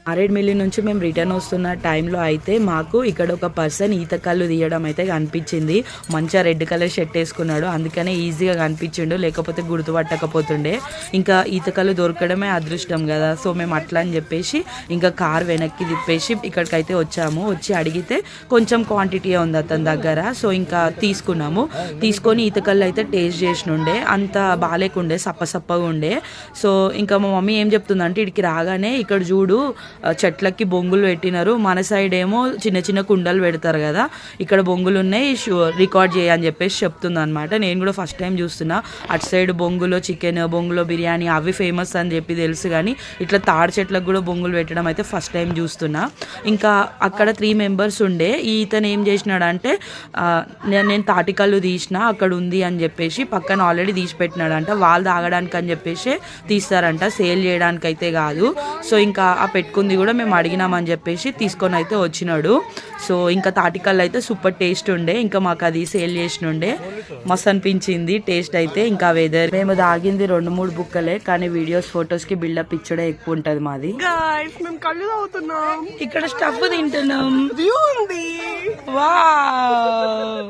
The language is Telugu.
మారేడుమిల్లి నుంచి మేము రిటర్న్ వస్తున్న టైంలో అయితే మాకు ఇక్కడ ఒక పర్సన్ ఈత కళ్ళు తీయడం అయితే కనిపించింది. మంచిగా రెడ్ కలర్ షర్ట్ వేసుకున్నాడు, అందుకనే ఈజీగా కనిపించిండు, లేకపోతే గుర్తుపట్టకపోతుండే. ఇంకా ఈత కళ్ళు దొరకడమే అదృష్టం కదా, సో మేము అట్లా అని చెప్పేసి ఇంకా కార్ వెనక్కి తిప్పేసి ఇక్కడికైతే వచ్చాము. వచ్చి అడిగితే కొంచెం క్వాంటిటీ ఉంది అతని దగ్గర, సో ఇంకా తీసుకొని ఈత కళ్ళు అయితే టేస్ట్ చేసినుండే. అంత బాగాలేకుండే, సప్పగా ఉండే. సో ఇంకా మా మమ్మీ ఏం చెప్తుందంటే, ఇక్కడికి రాగానే ఇక్కడ చూడు చెట్లకి బొంగులు పెట్టినారు, మన సైడ్ ఏమో చిన్న చిన్న కుండలు పెడతారు కదా, ఇక్కడ బొంగులు ఉన్నాయి, రికార్డ్ చేయని చెప్పేసి చెప్తుంది అనమాట. నేను కూడా ఫస్ట్ టైం చూస్తున్నా. అటు సైడ్ బొంగులో చికెన్, బొంగులో బిర్యానీ అవి ఫేమస్ అని చెప్పి తెలుసు, కానీ ఇట్లా తాడి చెట్లకు కూడా బొంగులు పెట్టడం అయితే ఫస్ట్ టైం చూస్తున్నా. ఇంకా అక్కడ 3 మెంబర్స్ ఉండే. ఇతను ఏం చేసినాడంటే, నేను తాటికల్లు తీసిన అక్కడ ఉంది అని చెప్పేసి పక్కన ఆల్రెడీ తీసి పెట్టినాడంట. వాళ్ళు తాగడానికి అని చెప్పేసి తీస్తారంట, సేల్ చేయడానికి అయితే కాదు. సో ఇంకా ఆ పెట్టుకుంది కూడా మేము అడిగినామని చెప్పేసి తీసుకొని అయితే వచ్చినాడు. సో ఇంకా తాటికల్లు అయితే సూపర్ టేస్ట్ ఉండే. ఇంకా మాకు అది సేల్ చేసినుండే, మస్తు అనిపించింది టేస్ట్ అయితే. ఇంకా వెదర్ మేము తాగింది 2-3 బుక్కలే, కానీ వీడియోస్ ఫొటోస్ కి బిల్డప్ ఇచ్చడే ఎక్కువ ఉంటది మాది. మేము కళ్ళు తాగుతున్నాం, ఇక్కడ స్టఫ్ తింటున్నాం. వ్యూ ఉంది. వావ్.